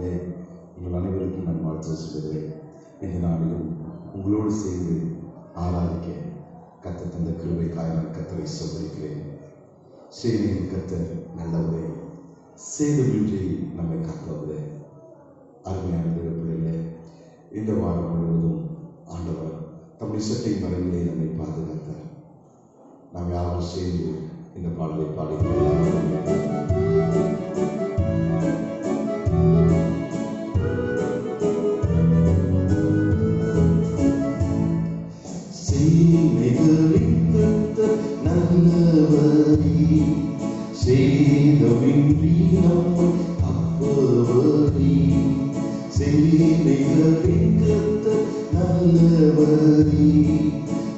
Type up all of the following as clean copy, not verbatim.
நாமத்தினாலே உங்கள் அனைவருக்கும் நான் வாழ்த்து சொல்கிறேன். இந்த நாளிலும் உங்களோடு சேர்ந்து ஆராதிக்க கர்த்தர் தந்த கிருபைக்காக நான் கர்த்தரை ஸ்தோத்திரிக்கிறேன். சேனையின் கர்த்தர் நல்லவரே, சேதமின்றி நம்மை காப்பவரே. அருமையான பிள்ளைகளே, இந்த வாரம் முழுவதும் ஆண்டவர் தம்முடைய சட்டை மரங்களே நம்மை பாதுகாத்தார். நாம் யாரும் சேர்ந்து இந்த பாடலை பாடிக்கிறோம். சேதமின்றி நம்மை காப்பவரே, சேனைகளின் கர்த்தர் நல்லவரே,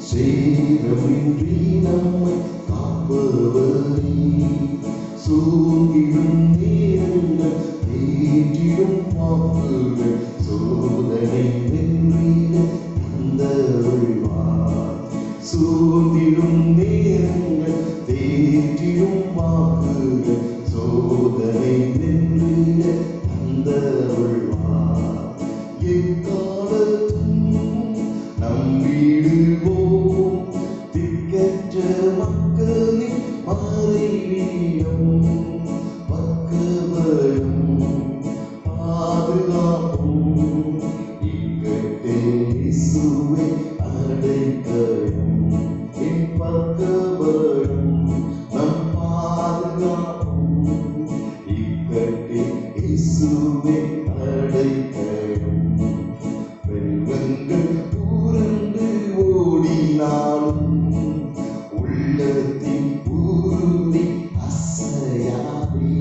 சேதமின்றி நம்மை காப்பவரே. சூழ்ந்திடும் நேரங்கள் தேற்றிடும் வாக்குகள் சோதனை வென்றிட தந்தருள்வார். சூழ்ந்திடும் நேரங்கள் தேற்றிடும் வாக்குகள் சோதனை வென்றிட தந்தருள்வார். எக்காலத்தும் நம்பிடுவோம் திக்கற்ற மக்களின் மறைவிடம், பக்கபலம் பாதுகாப்பும் இக்கட்டில் இயேசுவே அடைக்கலம். என் பக்கபலம் நம் பாதுகாப்பும் இக்கட்டில் இயேசுவே அடைக்கலம். வெள்ளங்கள் புரண்டு ஓடினாலும் உள்ளத்தின் உறுதி அசையாதே.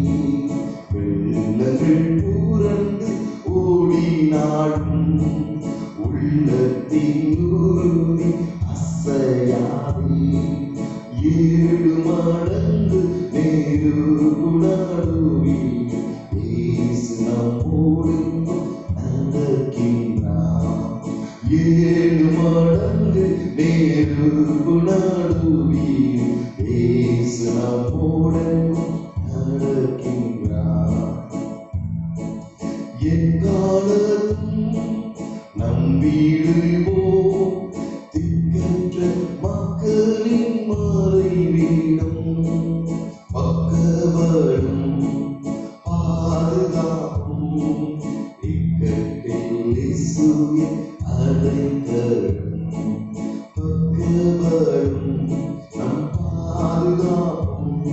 வெள்ளங்கள் புரண்டு ஓடினாலும் உள்ளத்தின் உறுதி அசையாதே. 7 மடங்கு நெருகுணாடுவி இயேசு நம்மோடு நடக்கின்றார். 7 மடங்கு நெருகுணாடுவி இயேசு நம்மோடு நடக்கின்றார். எக்காலத்தும் நம்பிடுவோம் திக்கற்ற மக்களின் மறைவிடம், பக்கபலம் பாதுகாப்பும் இக்கட்டில் இயேசுவே அடைக்கலம். பக்கபலம் நம் பாதுகாப்பும்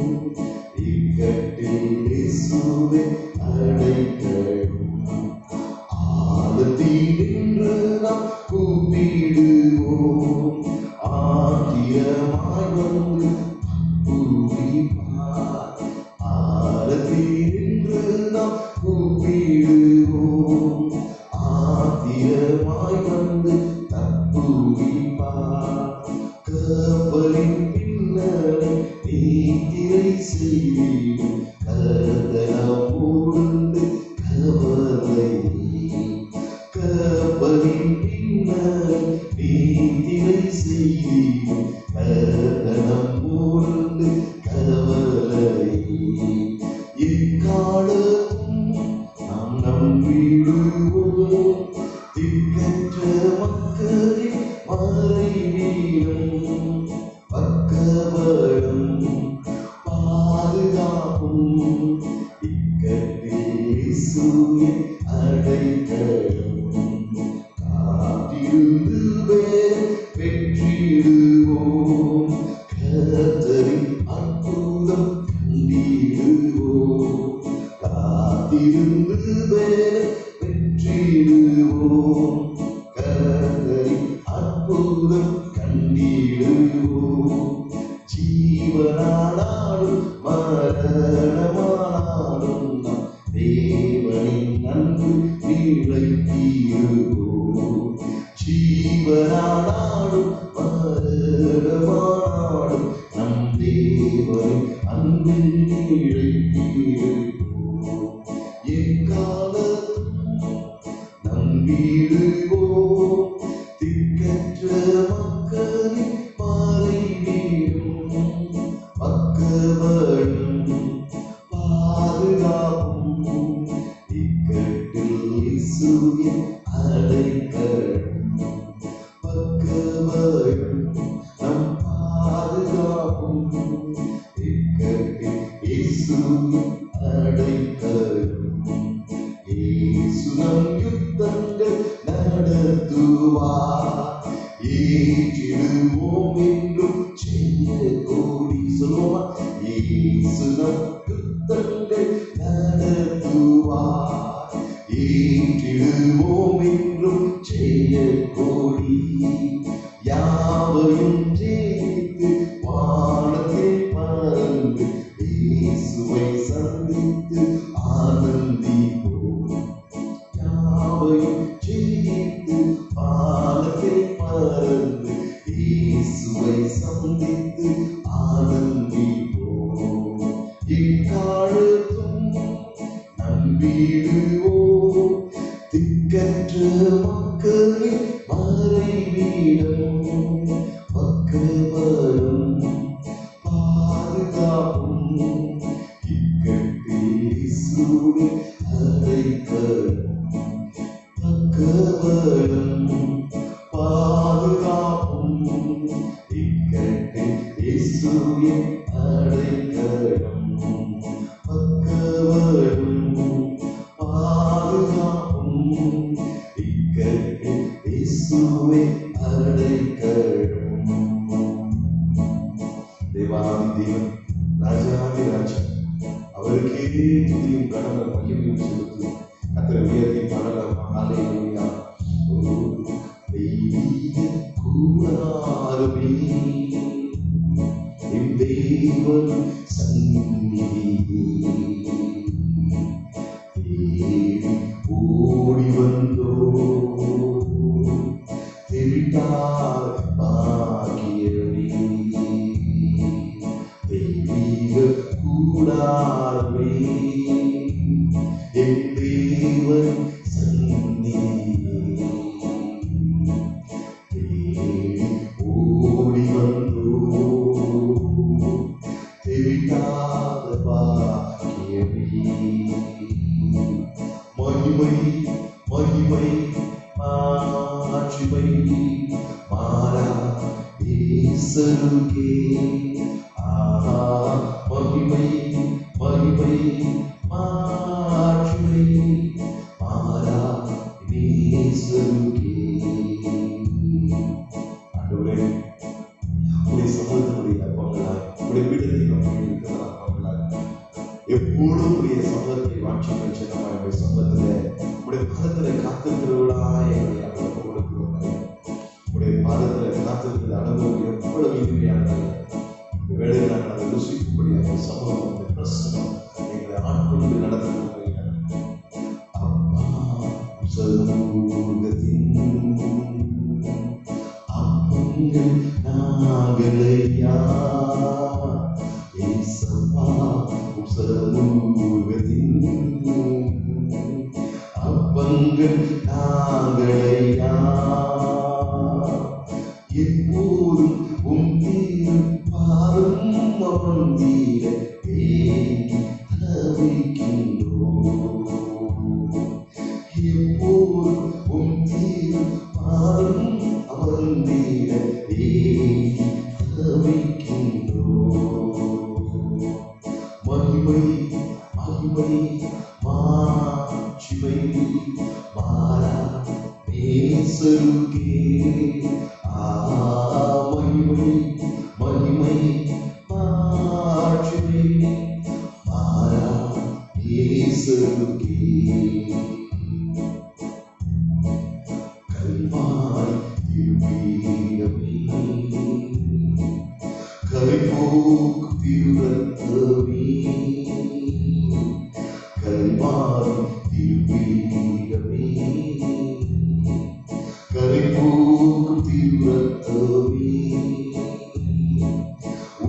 இக்கட்டில் இயேசுவே அடைக்கலம். ஆழத்தினின்று நாம் கூப்பிடுவோம், ஆக்கியமாய் வந்து பூரிப்பார். ஆழத்தினின்று நாம் கூப்பிடுவோம், ஆக்கியமாய் வந்து தப்புவிப்பார். கப்பலின் பின்னணி நீத்திரை செய்வீர், கர்த்தனமோடு கவலை. கப்பலின் பின்னணி நீத்திரை செய்வீர், கர்த்தனமோடு கவலை. எக்காலத்தும் நாம் நம்பிடுவோம் திக்கற்ற மக்களின் மறைவிடம், பக்கபலம் பாதுகாப்பும் இக்கட்டில் இயேசுவே அடைக்கலம். காத்திருந்து வெற்றிடுவோம், கர்த்தரின் அற்புதம் கண்டிடுவோம். காத்திருந்து வெற்றிடுவோம், கர்த்தரின் அற்புதம் கண்டிடுவோம். ஜீவனானாலும் மரணமானாலும் நம் தேவனின் அன்பு நிலைத்திருப்போம். ஜீவனானாலும் மரணமானாலும் நம் தேவனின் அன்பு நிலைத்திருப்போம். எக்காலத்தும் நம்பிடுவோம் திக்கற்ற மக்களின் மறைவிடம், பக்கபலம் பாதுகாப்பும் இக்கட்டில் இயேசுவே அடைக்கலம் பக்கபலம் நம் பாதுகாப்பும் இக்கட்டில் இயேசுவே அடைக்கலம் இயேசு நம் யுத்தங்கள் நடத்துவார் ஏற்றிடுவோம் என்றும் செய்ய கோடி சொல்லுவோமா இயேசு நம் யுத்தங்கள் நடத்துவார் ஏற்றிடுவோம் என்றும் செய்ய கோடி யாவையும் ஜெயித்து வானத்தில் பறந்து இயேசுவை சந்தித்து ஆனந்திப்போம் யாவையும் ஜெயித்து வானத்தில் பறந்து இயேசுவை சந்தித்து ஆனந்திப்போம் இக்காலத்தும் நம்பிடுவோம் திக்கற்ற மக்களின் மறைவிடம் பக்கபலம் பாதுகாப்பும் இக்கட்டில் இயேசுவே அடைக்கலம் பக்கபலம் பாதுகாப்பும் இக்கட்டில் இயேசுவே அடைக்கலம் பக்கபலம் பாதுகாப்பும் இக்கட்டில் இயேசுவே அடைக்கலம் தேவாதி தேவன் ராஜாதி ராஜா அவருக்கே துதியும் கடவுள் மகிமையும் செலுத்து கர்த்தரை உயர்த்தி பாடலாம் ஹல்லேலூயா ஓ தெய்வீக கூடாரமே என் தேவன் சந்நிதியே தேடி ஓடி வந்தோ திருட்டார் பாக்கியமே தெய்வீக கூடாரமே என் தேவன் சந்நிதியே தேடி ஓடி வந்தோ திருட்டாத பாக்கியமே மகிமை மகிமை மாட்சிமை மாறா இயேசுவுக்கே மகிமை மகிமை மாட்சிமை மாறா இயேசுவுக்கே ஆண்டவரே உடைய சமூகத்தினுடைய பங்களாய் உடைய பீடத்தில் இருக்கிறார் பங்களாய் எப்போதும் உடைய சமூகத்தை வாட்சி பெற்றமாய் உடைய சமூகத்திலே உடைய பாதத்திலே காத்திருக்கிறவர்களாய் எங்களை அனுபவம் கொடுக்கிறோம் உடைய பாதத்திலே காத்திருக்கிற அனுபவம் எவ்வளவு இனிமையானது இந்த வேளையில் நாங்கள் அதை ருசிக்கும்படியாக சமூகம் பிரசனம் எங்களை ஆட்கொண்டு நடத்துகிறோம் அப்பா சமூகத்தின் அப்பங்கள் நாகலையா ஏசப்பா சமூகத்தின் அப்பங்கள் நாகலையா எப்போதும் உம் தீரும் பாரும் அமர்ந்தீர ஏங்கி தவிக்கின்றோம் எப்போதும் உம் தீரும் பாரும் அமர்ந்தீர ஏங்கி தவிக்கின்றோம் மகிமை மகிமை மாட்சிமை மாறா நேசருக்கே மகிமை மகிமை மாட்சிமை மாறா நேசருக்கே கல்வாரி திருப்பீடமே கரைபோக்கு திருரத்தமே கல்வாரி திருப்பீடமே கரைபோக்கு திருரத்தமே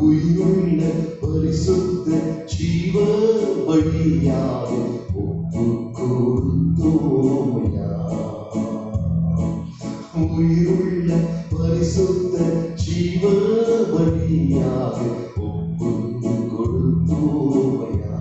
உயிருள்ள பரிசுத்த ஜீவ வழியாக ஒப்பு கொடுத்தோமையா உயிருள்ள பரிசுத்த ஜீவ வழியாக ஒப்பு கொடுத்தோமையா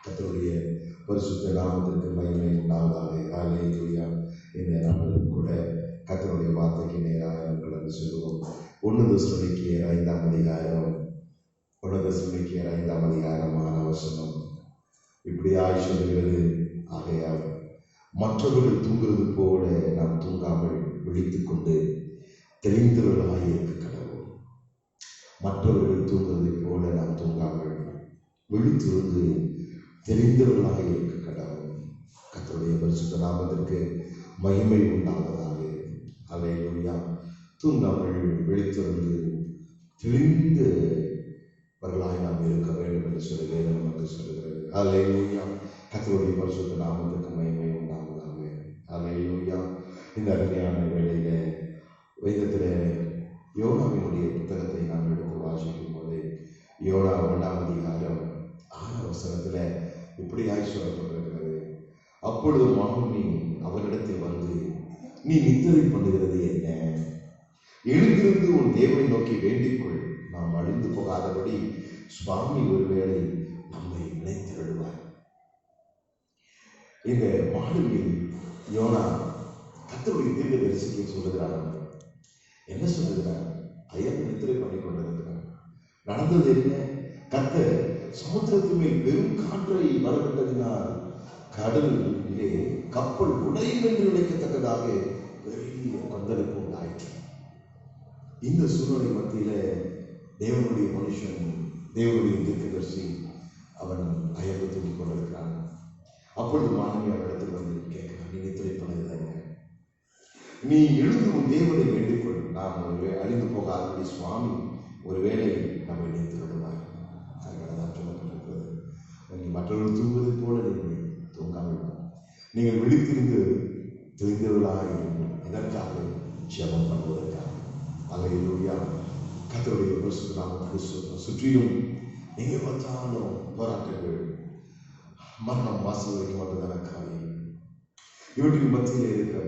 கர்த்தருடைய பரிசுத்த நாமத்திற்கு மகிமை உண்டாவதாக. ஹல்லேலூயா. இந்த நாளிலும் கூட கர்த்தருடைய வார்த்தைக்கு நேராக கடந்து செல்வோம். 1 தெசலோனிக்கேயர் 5ஆம் அதிகாரம் 5ஆம் வசனம் இப்படியாய் சொல்கிறது, ஆகையால் மற்றவர்கள் தூங்குவது போல நாம் தூங்காமல் விழித்துக் கொண்டு தெளிந்தவர்களாக இருக்க கடவுள். மற்றவர்கள் தூங்குவதை போல நாம் தூங்காமல் விழித்திருந்து தெரிந்தவர்களாக இருக்க கடவுள். கர்த்தருடைய பரிசுத்த நாமத்திற்கு மகிமை உண்டாவதாக. ஹல்லேலூயா. தூங்காமல் விழித்திருந்து தெளிந்தவர்களாய் நாம் இருக்க வேண்டும் என்று சொல்லி வேதம் நமக்கு சொல்கிறது. ஹல்லேலூயா. கர்த்தருடைய பரிசுத்த நாமத்திற்கு மகிமை உண்டாவதாக. ஹல்லேலூயா. இந்த அருமையான வேளையில வேதத்திலே யோனாவினுடைய புத்தகத்தை நாம் எடுத்து வாசிக்கும் போது யோனா 1ஆம் அதிகாரம் 6ஆம் வசனத்துல இப்படியாய் சொல்லப்பட்டிருக்கிறது, அப்பொழுது மகனே அவனிடத்தில் வந்து, நீ நித்திரை பண்ணுகிறது என்ன? எழுந்திருந்து உன் தேவனை நோக்கி வேண்டிக்கொள், நாம் அழிந்து போகாதபடி சுவாமி ஒருவேளை நம்மை நினைத்திடுவார். இந்த மாடுவில் யோனா கர்த்தருடைய தீர்க்கதரிசிக்கு சொல்லுகிறார். என்ன சொல்லுகிறார்? ஐயன் நித்திரை பண்ணி கொண்டிருக்கிறார். நடந்தது என்ன? கர்த்தர் சமுத்திரத்தின் மேல் பெரும் காற்றை வரவிட்டதினால் கடலிலே கப்பல் உடையும் என்று நினைக்கத்தக்கதாக பெரிய கொந்தளிப்பு உண்டாயிற்று. இந்த சூழ்நிலை மத்தியில தேவனுடைய மனுஷன், தேவனுடைய தீர்க்கதரிசி அவன் அயர்ந்து தூங்கிக் கொண்டிருக்கிறான். அப்பொழுது மாணவி அவரிடத்தில் வந்து கேட்கிறான், நீ நித்திரை பண்ணதில்லைங்க, நீ எழுந்து உன் தேவனை வேண்டிக்கொள், நாம் அழிந்து போகாதபடி சுவாமி ஒருவேளை நம்மை நினைத்து விடுவார். அதனாலதான் சொல்லப்பட்டிருக்கிறது, நீங்கள் மற்றவர்கள் தூங்குவதை போல நீங்கள் தூங்காமல் நீங்கள் விழித்திருந்து தெரிந்தவர்களாயிருக்கும். இதற்காக ஜெபம் பண்ணுவதற்காக. அல்லேலூயா. கர்த்தருடைய பரிசுத்த நாமத்துக்கு ஸ்தோத்திரம். சுற்றிலும் எங்கே பார்த்தாலும் போராட்டங்கள், மரணம் வாசல் வரைக்கும் வந்ததான காரியம். இவற்றின் மத்தியில் இருக்கிற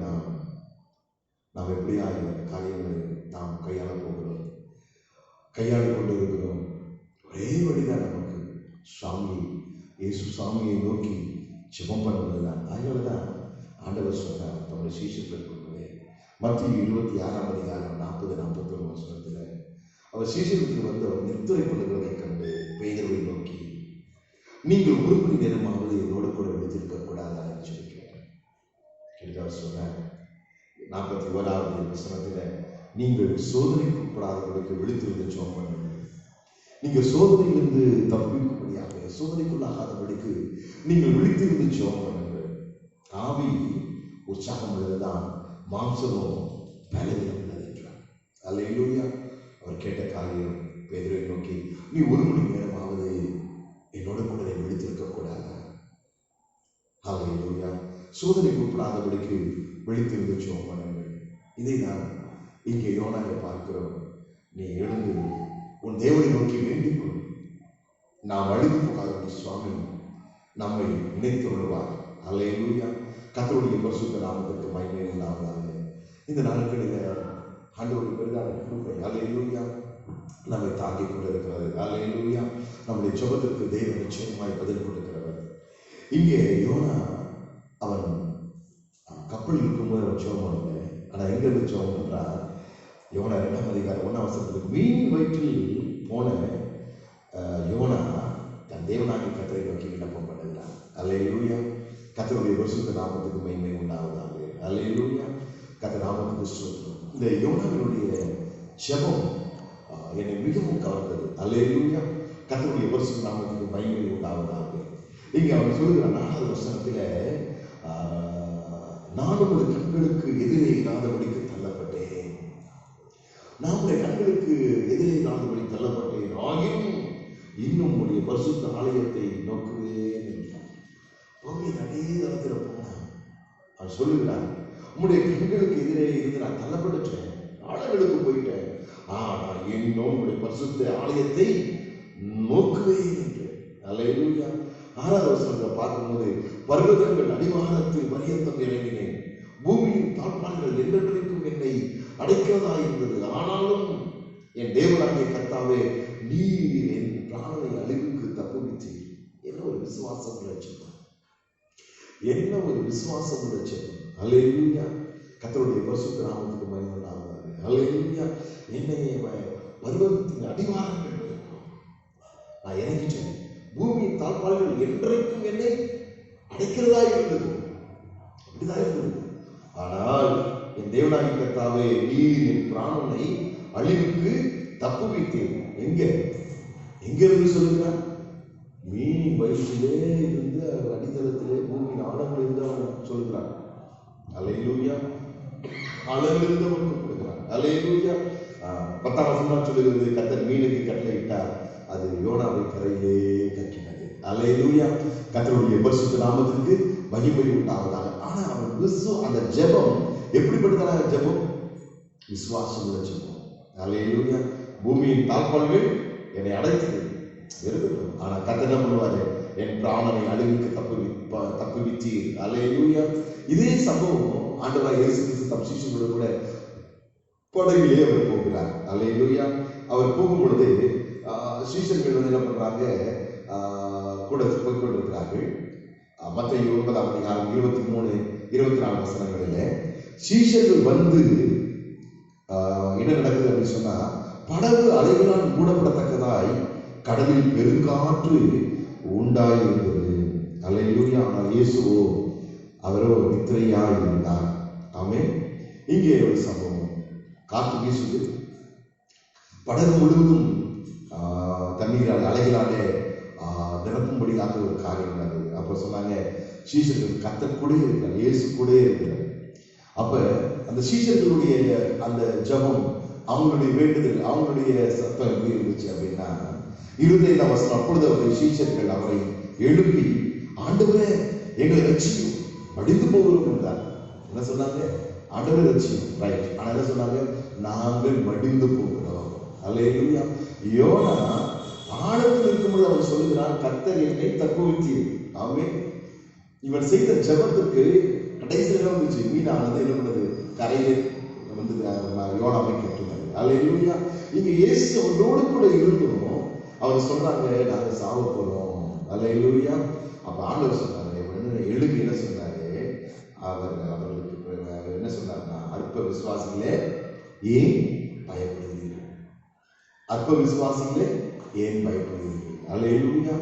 நாம் எப்படியா இந்த காரியங்களை நாம் கையாள போகிறோம், கையாள கொண்டு இருக்கிறோம். ஒரே வழிதான் நமக்கு, சாமி இயேசு சாமியை நோக்கி ஜெபம் பண்ணுவதுதான். அதனால தான் ஆண்டவர் சொன்னார் தம்முடைய சீஷர்கள் கொண்டே மத்திய 26:40-41 வசனத்தில் அவர் சீஷர்களுக்கு வந்து அவர் நித்திரை பண்ணுகிறதை கண்டு பேதுருவை நோக்கி, நீங்கள் 1 மணி நேரமாவது என்னோடு கூட விழித்திருக்க கூடாதா என்று சொல்லி கேட்டார். சொன்னார் 41வது வசனத்தில், நீங்கள் சோதனைக்குட்படாதவர்களுக்கு விழித்திருந்து ஜெபம் பண்ணுங்கள். நீங்கள் சோதனையிலிருந்து தப்பிக்கும்படியாக, சோதனைக்குள்ளாகாதபடிக்கு நீங்கள் விழித்திருந்து ஜெபம் பண்ணுங்கள். ஆவி உற்சாகம் உள்ளதுதான், மாம்சமோ பலவீனம் உள்ளது என்றார். அல்லேலூயா. அவர் கேட்ட காரியம் பேதுருவை நோக்கி, நீ 1 மணி நேரமாவது என்னோட கூட விழித்திருக்க கூடாதா? அல்லேலூயா. சோதனைக்கு உட்படாதபடிக்கு விழித்திருந்து ஜெபம் பண்ணுங்கள். இதை நான் இங்கே யோனாவை பார்க்கிறோம். நீ எழுந்து உன் தேவனை நோக்கி வேண்டிக் கொள், நாம் அழிந்து போகாதபடி சுவாமி நம்மை நினைத்து விடுவார். அல்லேலூயா. கர்த்தருடைய பரிசுத்த நாமத்திற்கு மகிமை உண்டாவதாக. இந்த நாட்களில் ஆண்டவருடைய பெரிதான கிருபை அல்லேலூயா நம்மை தாங்கிக் கொண்டிருக்கிறது. அல்லேலூயா. நம்முடைய ஜெபத்திற்கு தேவன் நிச்சயமாய் பதில் கொடுக்கிறவர். இங்கே யோனா அவன் கப்பல் இருக்கும்போது அவன் ஜெபம் பண்ணல. ஆனால் எங்க இருந்து ஜெபம் பண்றான்? யோனா 2:1 மீன் வயிற்றில் போன யோனா தன் தேவனாகிய கர்த்தரை நோக்கி விண்ணப்பம் பண்ணுகிறான். அல்லேலூயா. கர்த்தருடைய பரிசுத்த நாமத்துக்கு மகிமை உண்டாவதாக. அல்லேலூயா. கர்த்தர் நாமத்துக்கு ஸ்தோத்திரம். இந்த யோனாவினுடைய ஜெபம் என்னை மிகவும் கவர்ந்தது. அல்லேலூயா. கர்த்தருடைய பரிசுத்த நாமத்துக்கு மகிமை உண்டாவதாக. இங்கே அவன் சொல்லுகிறான் 4வது வசனத்தில், நான் உமது கண்களுக்கு எதிரே இல்லாதபடிக்கு தள்ளப்பட்டேன். நான் உடைய கண்களுக்கு எதிரே இல்லாதபடி தள்ளப்பட்டேன், ஆகியும் இன்னும் உடைய பரிசுத்த ஆலயத்தை நோக்குவேன் என்றான். அதே தளத்தில் போனான். அவன் சொல்லுகிறான், உம்முடைய கண்களுக்கு எதிரே இருந்து நான் தள்ளப்பட்டுட்டேன், ஆழங்களுக்கு போயிட்டேன், ஆனால் இன்னும் உடைய பரிசுத்த ஆலயத்தை நோக்குவேன் என்று. அல்லேலூயா. 6வது வசனத்தை பார்க்கும்போது, பர்வதங்கள் அடிவாரத்தில் பரியந்தம் இறங்கினேன், பூமியின் தாழ்பாள்கள் என்றென்றைக்கும் என்னை அடைக்கிறதா இருந்தது, ஆனாலும் என் தேவனாகிய கர்த்தாவே நீர் என் பிராணனை அழிவுக்கு தப்புவித்தீர். என்ன ஒரு விசுவாசம் உள்ள, என்ன ஒரு விசுவாசம் உள்ள. அல்லேலூயா. கர்த்தருடைய பரிசுத்த நாமத்துக்கு மகிமை உண்டாவதாக. அல்லேலூயா. என்னை பர்வதத்தின் அடிவாரங்கள் இருக்கும், நான் இறங்கிட்டேன், பூமியின் தாழ்பாள்கள் என்றைக்கும் என்னை அடைக்கிறதா இருந்தது, அப்படிதான் இருந்தது. ஆனால் என் தேவனாகிய கர்த்தாவே நீர் என் பிராணனை அழிவுக்கு தப்புவித்தீர். எங்கிருந்து சொல்லுகிறான்? மீன் வயிற்றிலே இருந்து அடித்தளத்திலே பூமியின் ஆழங்கள் இருந்து அவன் சொல்லுகிறான். அல்லேலூயா. ஆழமிருந்து அவனுக்கு கொடுக்கிறான். அல்லேலூயா. 10ஆம் வசனம் சொல்லுகிறது, கர்த்தர் மீனுக்கு கட்டளையிட்டார், அது யோனாவை கரையிலே கக்கினது. அல்லேலூயா. கர்த்தருடைய பரிசுத்த நாமத்திற்கு மகிமை உண்டாவதாக. ஆனா அவன் அந்த ஜெபம் எப்படிப்பட்டதான ஜெபம்? விசுவாசம் உள்ள ஜெபம். அல்லேலூயா. பூமியின் தாழ்பாள்கள் என்னை அடைத்தது இருக்கட்டும், ஆனா கர்த்தர் என்ன பண்ணுவாரு? என் பிராணனை அழிவுக்கு தப்புவித்தீர். அல்லேலூயா. இதே சம்பவம் ஆண்டவராகிய இயேசு கிறிஸ்து தம் சீஷர்களோடு கூட படகிலே அவர் போகிறார். அல்லேலூயா. அவர் போகும் பொழுது சீஷர்கள் வந்து என்ன பண்றாங்க? கூட போய் கொண்டிருக்கிறார்கள். மத்தேயு 9:23-24 வசனங்களில் சீஷர்கள் வந்து என்ன நடக்குது அப்படின்னு சொன்னா, படகு அலைகளால் மூடப்படத்தக்கதாய் கடலில் பெருங்காற்று உண்டாயிருந்தது. அல்லேலூயா. ஆனால் இயேசுவோ அவரோ நித்திரையாய் இருந்தார். ஆமென். இங்கே ஒரு சம்பவம், காற்று வீசுது, படகு முழுவதும் தண்ணீரால் அலைகளாலே நிரப்பும்படியாக ஒரு காரியம் நடந்தது. அப்போ சொன்னாங்க, சீஷர்கள் கர்த்தர் கூட இருக்கிறார், இயேசு கூட இருக்கிறார். அப்ப அந்த சீஷர்களுடைய அந்த ஜெபம், அவங்களுடைய வேண்டுதல், அவங்களுடைய சத்தம் எப்படி இருந்துச்சு அப்படின்னா, 25ஆம் வசனம், அப்பொழுது அவருடைய சீஷர்கள் அவரை எழுப்பி, ஆண்டவரே எங்களை ரட்சியும், அழிந்து போகிறோம் என்றார். என்ன என்ன சொன்னாங்க? ஆண்டவர் ரட்சியம், ரைட். ஆனா என்ன சொன்னாங்க? நாங்கள் மடிந்து போகிறோம். அல்லேலூயா. யோனா ஆழத்தில் இருக்கும்போது அவன் சொல்லுகிறான், கர்த்தர் என்னை தப்புவித்தீர். ஆமென். இவன் செய்த ஜெபத்துக்கு கடைசியில் வந்துச்சு, மீனானது என்ன பண்ணது? கரையிலே வந்து யோனாவை கட்டுனாரு. அல்லேலூயா. இங்க இயேசு அவனோடு கூட இருந்தோம். அவர் சொல்றாங்க, நாங்க சாவ போறோம். அல்லேலூயா. அப்ப ஆண்டவர் சொன்னாரு, எழுப்பி என்ன சொன்னாரு? அவர்களுக்கு என்ன சொன்னாருன்னா, அற்ப விசுவாசிகளே ஏன் பயப்படுகிறீர்கள்? அற்ப விசுவாசிகளே ஏன் பயப்படுகிறீர்கள்? அல்லேலூயா.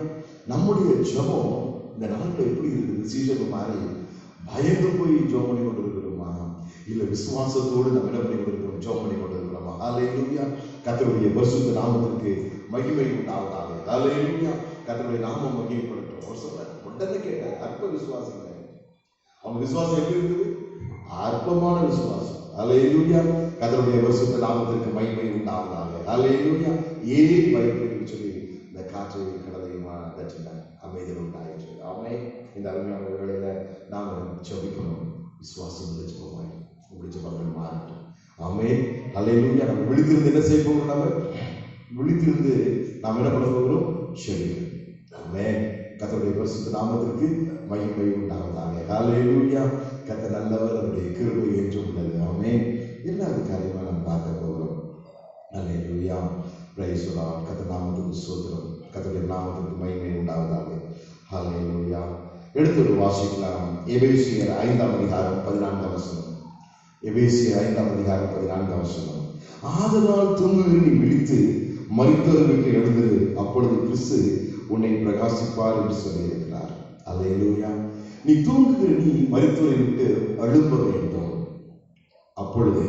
நம்முடைய ஜெபம் இந்த நாட்டில் எப்படி இருக்குது? சீசன் மாதிரி பயந்து போய் ஜெபம் பண்ணி கொண்டு இருக்கிறோமா? இல்ல விசுவாசத்தோடு நம்ம என்ன பண்ணி கொண்டிருக்கிறோம்? ஜெபம் பண்ணி கொண்டு இருக்கிறோமா? அல்லேலூயா. கர்த்தருடைய பரிசுத்த நாமத்திற்கு மகிமை உண்டாவதாக. அல்லேலூயா. கர்த்தருடைய நாமம் மகிமைப்படட்டும். அவர் சொன்னார், உடனே கேட்டார், அற்ப விசுவாசிகள். அவங்க விசுவாசம் எப்படி இருக்குது? அற்பமான விசுவாசம். அல்லேலூயா. கர்த்தருடைய பரிசுத்த நாமத்திற்கு மகிமை உண்டாவதாக. அல்லேலூயா. ஏன் பயப்படுன்னு சொல்லி இந்த காற்றை கடலை தட்டினார், அமைதியில் உண்டாயிற்று. அவனை இந்த அருமையான வேளையில நாம ஜெபிக்கணும். விசுவாசம் ஜெபமாய் உங்களுடைய ஜெபங்கள் மாறட்டும். ஆமென். அல்லேலூயா. நம்ம விழித்திருந்து என்ன செய்ய போகிறோம்? நம்ம விழித்திருந்து நாம் என்ன பண்ண போகிறோம்? ஜெபிக்கணும். ஆமென். கர்த்தருடைய பரிசுத்த நாமத்திற்கு மகிமை உண்டாவதாக. அல்லேலூயா. கர்த்தர் நல்லவர், அவருடைய கிருபை என்றும் உள்ளது. ஆமென். இரண்டாவது காரியமா நாம் பார்க்க போகிறோம். அல்லேலூயா. Praise the lord. கர்த்தர் நாமத்துக்கு ஸ்தோத்திரம். கர்த்தருடைய நாமத்துக்கு மகிமை உண்டாவதாக. அல்லேலூயா. எடுத்து வாசிக்கலாம். எபேசியர் 5ஆம் அதிகாரம் 14ஆம் வசனம். எபேசியர் 5ஆம் அதிகாரம் 14ஆம் வசனம். ஆதலால் தூங்குகிற நீ விழித்து மரித்தோருக்கு எழுந்திரு, அப்பொழுது கிறிஸ்து உன்னை பிரகாசிப்பார் என்று சொல்லியிருக்கிறார். அல்லேலூயா. நீ தூங்குகிற நீ மரித்தோரை விட்டு எழும்ப வேண்டும், அப்பொழுது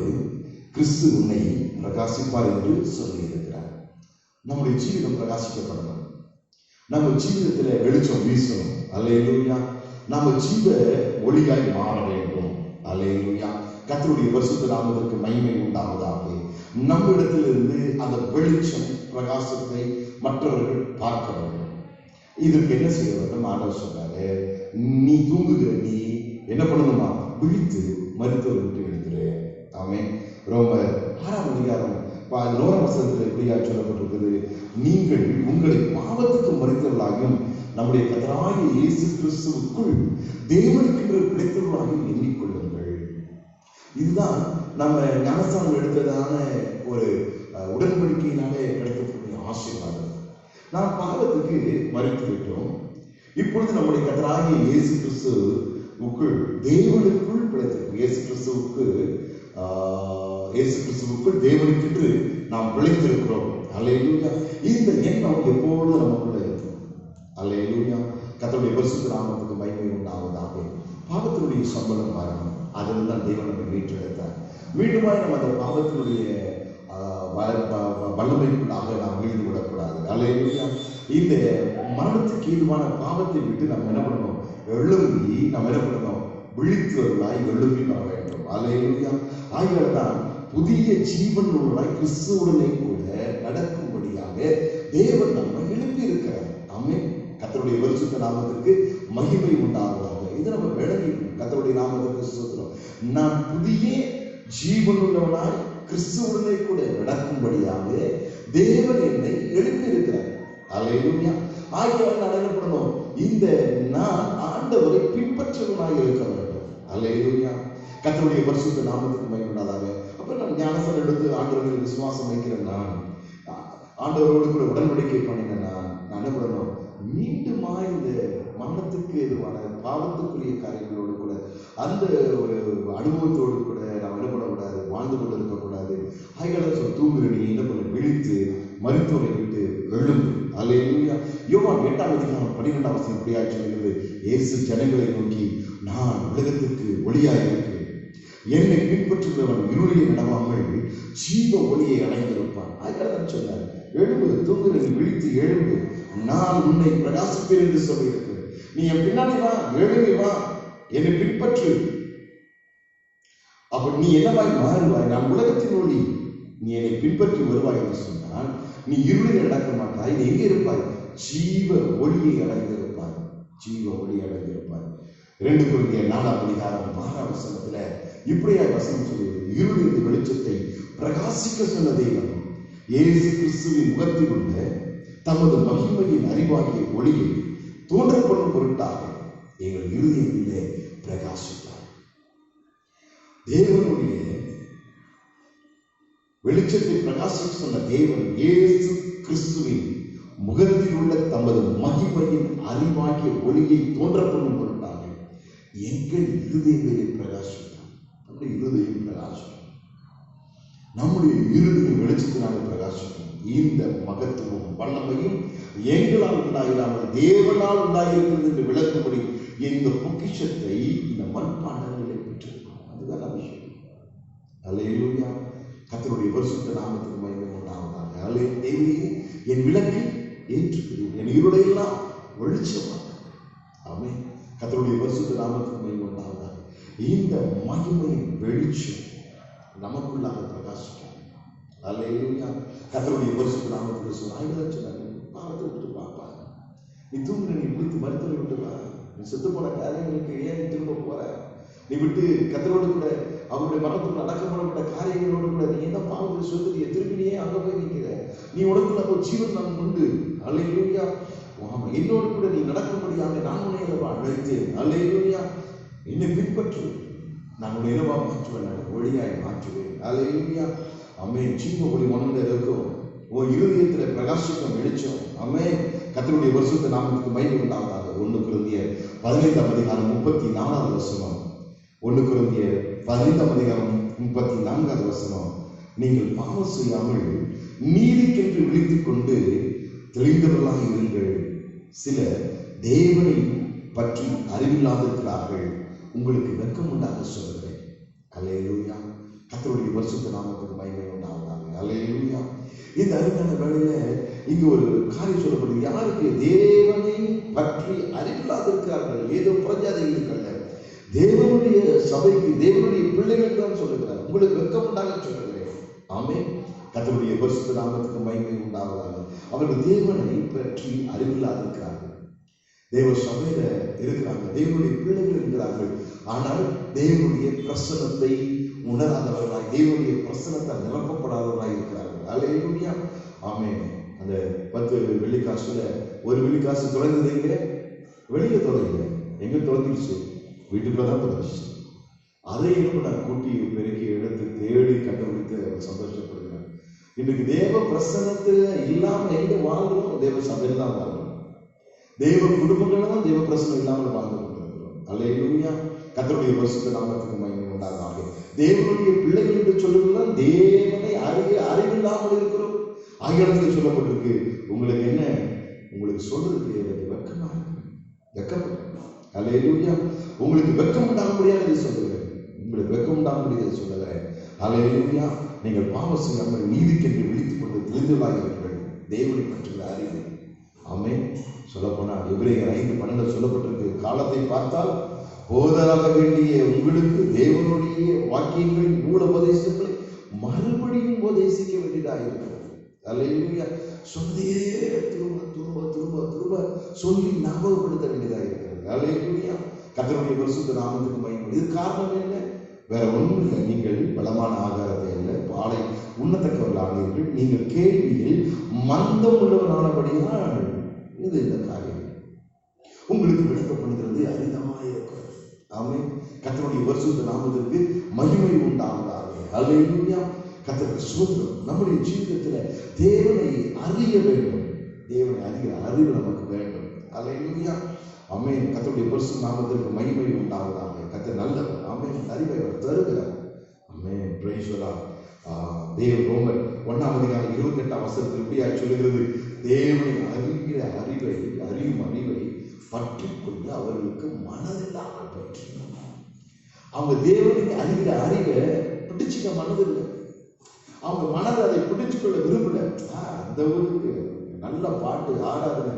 கிறிஸ்து உன்னை பிரகாசிப்பார் என்று சொல்லியிருக்கிறார். நம்முடைய ஜீவிதம் பிரகாசிக்கப்படணும். நம்ம ஜீவிதத்துல வெளிச்சம் வீசணும். அல்லேலூயா. நம்ம ஜீவ ஒளியாய் மாற வேண்டும். அல்லேலூயா. கர்த்தருடைய பரிசுத்த நாமத்திற்கு மகிமை உண்டாவதாக. நம்மிடத்திலிருந்து அந்த வெளிச்சம் பிரகாசத்தை மற்றவர்கள் பார்க்க வேண்டும். இதற்கு என்ன செய்ய வேண்டும்? ஆண்டவர் சொன்னாரு, நீ தூங்குகிற நீ என்ன பண்ணணுமா? விழித்து மருத்துவர் விட்டு எழுதுரு. ஆமென். ரோமர் 6ஆம் அதிகாரம் 11ஆம் வசனத்தில் எப்படியா சொல்லப்பட்டிருக்கிறது? நீங்கள் உங்களை பாவத்துக்கு மரித்தவர்களாகியும் நம்முடைய கர்த்தராகிய இயேசு கிறிஸ்துவுக்குள் தேவனுக்கு பிழைத்தவர்களாகியும் எண்ணிக்கொள்ளுங்கள். இதுதான் நம்ம ஞானஸ்தானம் எடுத்ததான ஒரு உடன்படிக்கையினாலே கிடைக்கக்கூடிய ஆசீர்வாதம். நாம் பாவத்துக்கு மரித்து விட்டோம். இப்பொழுது நம்முடைய கர்த்தராகிய இயேசு கிறிஸ்துவுக்குள் தேவனுக்குள் பிழைத்திருக்கிறோம். இயேசு கிறிஸ்துவுக்குள் தேவனுக்கென்று நாம் பிழைத்திருக்கிறோம். அல்லேலூயா. இந்த எண்ணம் எப்பொழுதும் நமக்குள்ள இருக்கும். அல்லேலூயா. கர்த்தருடைய பரிசுத்த நாமத்துக்கு மகிமை உண்டாவதாக. பாவத்தினுடைய சம்பளம் பாருங்க, அதில் தான் தேவன் நம்மை மீட்டெடுத்தார். மீண்டுமாய் நம்ம அந்த பாவத்தினுடைய வல்லமைக்குள்ளாக நாம் வீழ்ந்து விடக்கூடாது. அல்லேலூயா. இந்த மரணத்துக்கு ஏதுவான பாவத்தை விட்டு நம்ம என்ன பண்ணணும்? எழும்பி நம்ம என்ன பண்ணணும்? விழித்தவர்களாய் எழும்பி வர வேண்டும். அல்லேலூயா. ஆகையால் தான் புதிய ஜீவனுள்ளாய் கிறிஸ்துவுடனே கூட நடக்கும்படியாக தேவன் நம்மை எழுப்பி இருக்கிறார். ஆமென். கர்த்தருடைய பரிசுத்த நாமத்திற்கு மகிமை உண்டாவதாக. இது நம்ம விளங்கி, கர்த்தருடைய நாமத்திற்கு ஸ்தோத்திரம். நான் புதிய ஜீவனுள்ளவனாய் கிறிஸ்துவுடனே கூட நடக்கும்படியாக தேவன் என்னை எழுப்பி இருக்கிறார். அல்லேலூயா. ஆகையால் நான் என்ன பண்ணணும்? இந்த நான் ஆண்டவரை பின்பற்றுவனாய் இருக்க வேண்டும். அல்லேலூயா. கர்த்தருடைய பரிசுத்த நாமத்துக்கு மகிமை உண்டாவதாக. அப்ப நான் ஞானஸ்தானம் எடுத்து ஆண்டவருக்கு விசுவாசம் வைக்கிறேன். நான் ஆண்டவரோடு கூட உடன்படிக்கை பண்ணினேன். நான் என்ன பண்ணணும்? மீண்டுமா இந்த மரணத்துக்கு எதிரான பாவத்துக்குரிய காரியங்களோடு கூட அந்த ஒரு அனுபவத்தோடு கூட நாம் என்ன பண்ணக்கூடாது? வாழ்ந்து கொண்டு இருக்கக்கூடாது. ஆகையால தூங்குற நீ என்ன பண்ண? விழித்து மரித்தோரை விட்டு எழும்பு. அல்லேலூயா. யோவான் 8ஆம் அதிகாரம் 12ஆம் வசனம் இப்படியா சொல்கிறது? இயேசு ஜனங்களை நோக்கி, நான் உலகத்திற்கு ஒளியாய் இருக்கிறேன். என்னை பின்பற்றுகிறவன் இருளிலே நடவாமல் ஜீவ ஒளியை அடைந்திருப்பான். ஆகையால் சொன்னார், எழும்பு, தூங்குற நீ விழித்து எழும்பு, நான் உன்னை பிரகாசிப்பேன் என்று சொல்லியிருக்கிறேன். நீ என் பின்னாடி வா, எழும்பி வா, என்னை பின்பற்று. அப்ப நீ என்னவாய் மாறுவாய்? நான் உலகத்தின் ஒளி, நீ என்னை பின்பற்றி வருவாய் என்று சொன்னால் நீ இருளில் நடக்க மாட்டாய். நீ எங்கே இருப்பாய்? ஜீவ ஒளியை அடைந்திருப்பாய். ஜீவ ஒளி அடைந்திருப்பாய். 2 கொரிந்தியர் 4ஆம் அதிகாரம் 6ஆம் வசனத்துல இப்படியாய் வசனம் சொல்லுவது, இருளின் வெளிச்சத்தை பிரகாசிக்க சொன்ன தேவன் இயேசு கிறிஸ்துவின் முகத்தில் உள்ள தமது மகிமையின் அறிவாகிய ஒளியை தோன்றப்படும் பொருட்டாக எங்கள் இருதயத்திலே பிரகாசித்தார். தேவனுடைய வெளிச்சத்தை பிரகாசிக்க சொன்ன தேவன் இயேசு கிறிஸ்துவின் முகத்தில் உள்ள தமது மகிமையின் அறிவாகிய ஒளியை தோன்றப்படும் பொருட்டாக எங்கள் இருதயத்திலே பிரகாசித்தார். நம்முடைய இருதயம் பிரகாசிக்கும், நம்முடைய இருதயம் வெளிச்சத்தினாலே பிரகாசிக்கும். இந்த மகத்துவம் வல்லமையும் எங்களால் உண்டாயிராமல் தேவனால் உண்டாயிருக்கிறது என்று விளக்கும்படி இந்த பொக்கிஷத்தை இந்த மண்பாண்டங்களை பெற்றிருக்கிறோம். அதுதான் விஷயம். அல்லேலூயா. கர்த்தருடைய பரிசுத்த நாமத்துக்கு மகிமை உண்டாவதாக. அல்லேலூயா. என் விளக்கை ஏற்றுகிறேன், என் இருளையெல்லாம் வெளிச்சமாக. ஆமென். கர்த்தருடைய பரிசுத்த நாமத்துக்கு மகிமை உண்டாவதாக. இந்த மகிமையின் வெளிச்சம் நமக்குள்ளாக பிரகாசிக்கும். அல்லேலூயா. கர்த்தருடைய பரிசுத்த நாமத்துக்கு சொன்னாங்க, பாவத்தை விட்டு பாப்பா, நீ தூங்குற, நீ விழித்து மருத்துவரை விட்டு வா, நீ செத்து போன காரியங்களுக்கு ஏன் நீ திரும்ப போற, நீ விட்டு கர்த்தரோடு கூட அவருடைய மரணத்துக்கு அடக்கப்படப்பட்ட காரியங்களோடு கூட நீ என்ன பாவத்தை சொல்லுறிய, திரும்பி நீ அங்க போய் நிற்கிற, நீ உனக்குள்ள ஒரு ஜீவன் நான் உண்டு. அல்லேலூயா. என்னோடு கூட நீ நடக்கும்படியாக நான் உன்னை அழைத்தேன். அல்லேலூயா. என்னை பின்பற்று, நான் உன்னை இரவா மாற்றுவேன், ஒளியாய் மாற்றுவேன். அல்லேலூயா. ஆமென். சீம ஒளி ஒன்றுல இருக்கும், உன் இருதயத்தில் பிரகாசிக்கும் வெளிச்சம். ஆமென். கர்த்தருடைய பரிசுத்த நாமத்துக்கு மகிமை உண்டாவதாக. 1 கொரிந்தியர் 15ஆம் அதிகாரம் 34வது வசனம். 1 கொரிந்தியர் 15ஆம் அதிகாரம் 34வது வசனம். நீங்கள் பாவம் செய்யாமல் நீதிக்கென்று விழித்துக் கொண்டு தெளிந்தவர்களாக இருங்கள். சிலர் தேவனை பற்றி அறிவில்லாதிருக்கிறார்கள், உங்களுக்கு வெட்கம் உண்டாக சொல்கிறேன். அல்லேலூயா. கர்த்தருடைய பரிசுத்த நாமத்துக்கு மகிமை உண்டாவதாக. அல்லேலூயா. இந்த அருமையான வேளையில இங்கு ஒரு காரியம் சொல்லப்படுது. யாருக்கு? தேவனை பற்றி அறிவில்லாதிருக்கிறார்கள். ஏதோ பிரஜாதிகளுக்கு அல்ல, தேவனுடைய சபைக்கு, தேவனுடைய பிள்ளைகளுக்கு தான் சொல்லுகிறார். உங்களுக்கு வெட்கம் உண்டாக சொல்லுகிறேன். ஆமென். கர்த்தருடைய பரிசுத்த நாமத்துக்கு மகிமை உண்டாவதாக. அவர்கள் தேவனை பற்றி அறிவில்லாதிருக்கிறார்கள். தேவ சபையில இருக்கிறாங்க, தேவனுடைய பிள்ளைகள் இருக்கிறார்கள், ஆனால் தேவனுடைய பிரசனத்தை உணராதவர்களாய், தேவனுடைய பிரசனத்தால் நிரப்பப்படாதவர்களாய் இருக்கிறார்கள். அல்லேலூயா. ஆமென். அந்த 10 வெள்ளிக்காசுல ஒரு வெள்ளிக்காசு தொலைந்தது எங்க? வெளியில தொலைல. எங்க தொலைஞ்சிருச்சு? வீட்டுக்குள்ளதான் தொலைஞ்சிச்சு. அதை நான் கூட்டி பெருக்கி எடுத்து தேடி கண்டுபிடித்து சந்தோஷப்படுகிறேன். இன்னைக்கு தேவ பிரசனத்துல இல்லாம எங்க வாழ்றோம்? தேவ சபையில தான் வாழ்றோம். தேவ குடும்பங்கள் தான் தேவ பிரசனம் இல்லாமல் வாழ்ந்து கொண்டிருக்கிறோம். அல்லேலூயா. கர்த்தருடைய பரிசுத்த நாமத்துக்கு மகிமை உண்டாவதாக. தேவனுடைய பிள்ளைகள் என்று சொல்லுவதுதான் தேவனை அறிவில்லாமல் இருக்கிறோம். ஆங்கிலத்தில் சொல்லப்பட்டிருக்கு, உங்களுக்கு என்ன, உங்களுக்கு சொல்றதுக்கு எனக்கு வெட்கமா இருக்கு, வெட்கப்பட்டேன். அல்லேலூயா. உங்களுக்கு வெட்கம் உண்டாக முடியாது சொல்லுகிறேன், உங்களுக்கு வெட்கம் உண்டாக முடியாது சொல்லுகிறேன். அல்லேலூயா. நீங்கள் பாவம் செய்யாமல் நீதிக்கென்று விழித்துக் கொண்டு தெரிந்துள்ளார்கள் தேவனை பற்றிய அறிவு. ஆமென். சொல்லப்போனா எபிரேயர் 5:12 சொல்லப்பட்டிருக்கு, காலத்தை பார்த்தால் போதராக வேண்டிய உங்களுக்கு தேவனுடைய வாக்கியங்களின் மூல உபதேசங்களை மறுபடியும் உபதேசிக்க வேண்டியதாக இருக்கிறது. அல்லேலூயா. சொல்லியே திரும்ப திரும்ப திரும்ப திரும்ப சொல்லி ஞாபகப்படுத்த வேண்டியதாக இருக்கிறது. அல்லேலூயா. கர்த்தருடைய பரிசுத்த நாமத்துக்கு மகிமை. இது காரணம் என்ன? வேற ஒன்றும் இல்லை. நீங்கள் பலமான ஆகாரத்தை அல்ல, பாலை உண்ணத்தக்கவர்களானீர்கள். நீங்கள் கேள்வியில் மந்தம் உள்ளவனானபடியால் இது இந்த காரியம் உங்களுக்கு விளக்கப்படுகிறது, அரிதமாக இருக்கிறது. ஆமென். கர்த்தருடைய பரிசுத்த நாமத்திற்கு மகிமை உண்டாவதாக. அல்லேலூயா. கர்த்தருக்கு ஸ்தோத்திரம். நம்முடைய ஜீவிதத்துல தேவனை அறிய வேண்டும், தேவனை அறிய அறிவு நமக்கு வேண்டும். அல்லேலூயா. ஆமென். கர்த்தருடைய பரிசுத்த நாமத்திற்கு மகிமை உண்டாவதாக. கர்த்தர் நல்லவர். ஆமென். அறிவை அவர் தருகிறார். ஆமென். Praise the lord. ரோமர் 1ஆம் அதிகாரம் 28ஆம் வசனத்தில் இப்படியாக சொல்லுகிறது, தேவனை அறிகிற அறியும் அறிவை பற்றி கொண்டு அவர்களுக்கு மனதில்லாமல் போயிற்று. அவங்க தேவனை அறிகிற அறிவை பிடிச்சுக்க மனதில்லை, அவங்க மனதை அதை பிடிச்சுக்கொள்ள விரும்பல. அந்த ஊருக்கு நல்ல பாட்டு ஆராதனை,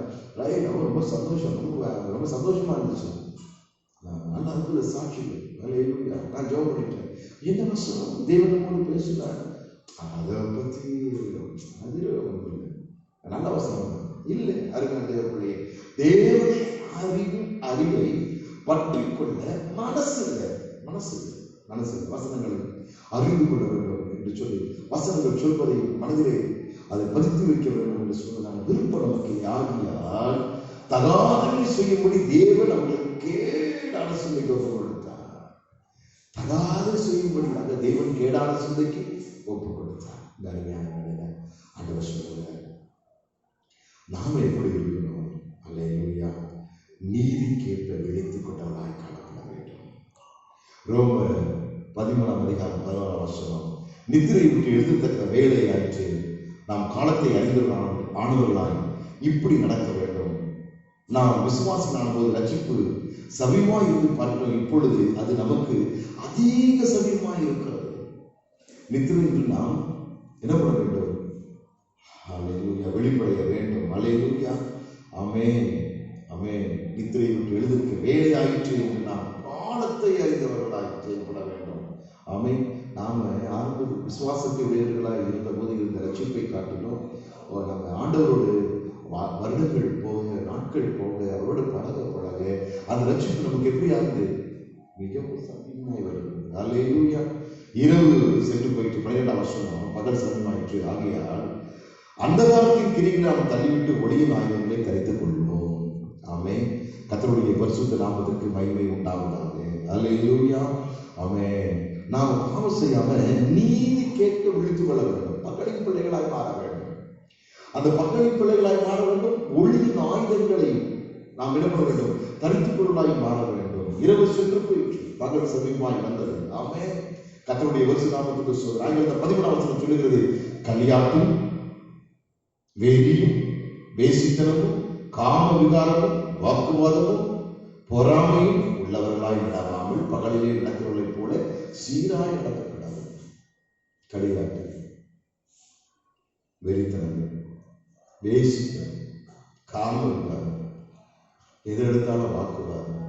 ரொம்ப சந்தோஷம், ரொம்ப சந்தோஷமா இருந்துச்சு. நல்லா இருக்குது சாட்சிகள். நான் ஜெபம் பண்ணிட்டேன், என்ன வசனம் தேவனோடு பேசுனார், அதை பத்தி அது நல்ல வசனம் இல்லை. அருமையான தேவ பிள்ளையே, தேவனை அறிவை பற்றிக்கொள்ள மனசு இல்லை. வசனங்களை அறிந்து கொள்ள வேண்டும் என்று சொல்லி வசனங்கள் சொல்வதை மனதிலே அதை பதித்து வைக்க வேண்டும் என்று சொன்னதான விருப்பம் நமக்கு ஆகியால் தகாதவை செய்யும்படி தேவன் அவர்களுக்கு கேடான சிந்தைக்கு ஒப்பு கொடுத்தார். தகாத செய்யும்படியாக தேவன் கேடான சிந்தைக்கு ஒப்பு கொடுத்தார். இந்த அருமையான வேளையில ஆண்டவர் சொல்லுகிறார், நாம எப்படி இருக்கணும்? அல்லேலூயா, நீதிக்கேற்ப விழித்துக் கொண்டவராய் காணப்பட வேண்டும். ரோமர் 13:16 நித்திரை விட்டு எழுதத்தக்க வேலை ஆயிற்று, நாம் காலத்தை ஆனவர்களாய் இப்படி நடக்க வேண்டும். நாம் விசுவாசமான போது ரட்சிப்பு சமீபமாய் இருந்து பார்க்கிறோம். இப்பொழுது அது நமக்கு அதிக சமீபமாய் இருக்கிறது. நித்திரை என்று நாம் என்ன பண்ண வேண்டும்? அல்லேலூயா, வெளிப்படைய வேண்டும். அல்லேலூயா, ஆமென், ஆமென். நித்திரை விட்டு எழுதத்தக்க வேலை ஆயிற்று என்று நாம் காலத்தை அறிந்தவர்களாய் செயல்பட வேண்டும். ஆமென். நாம ஆரம்ப விசுவாசத்தை உடையவர்களாய் இருந்த போது இருந்த ரட்சிப்பை காட்டிலும் நம்ம ஆண்டவரோடு வருடங்கள் போக, நாட்கள் போக, அவரோடு பழக அந்த ரட்சிப்பு நமக்கு எப்படி ஆகுது? மிகவும் சமீபமாய் வருகிறது. அல்லேலூயா. இரவு சென்று போயிட்டு 12 பகல் சமீபமாயிற்று. ஆகையால் அந்த காலத்தின் கிரிகளை நாம் தள்ளிவிட்டு ஒளியின் ஆயுதங்களை தரித்துக் கொள்வோம். ஆமென். கர்த்தருடைய பரிசுத்த நாமத்திற்கு மகிமை உண்டாவதாக. அல்லேலூயா, ஆமென். நாம் பாவம் செய்யாம நீதி கேட்க விழித்துக் கொள்ள வேண்டும். பக்களின் பிள்ளைகளாய் மாற வேண்டும். அந்த பக்களின் பிள்ளைகளாய் மாற வேண்டும். ஒளியின் ஆயுதங்களை நாம் என்ன பண்ண வேண்டும்? தரித்துக் கொள்ளாய் மாற வேண்டும். இரவு சென்று போயிற்று, பகல் சமீபமாய் வந்தது. ஆமென். கர்த்தருடைய பரிசுத்த நாமத்துக்கு சொல்றாங்க. 13 சொல்லுகிறது, களியாட்டும் வேதியும் வேசித்தனமும் காம விகாரமும் வாக்குவாதமும் பொறாமையும் உள்ளவர்களாய் இல்லாமல் பகலிலே நடக்கிறவர்களைப் போல சீராய் நடக்கக்கூடாது. களியாட்டு, வெறித்தனங்கள், வேசித்தனம், காம விகாரம், எது எடுத்தாலும் வாக்குவாதம்,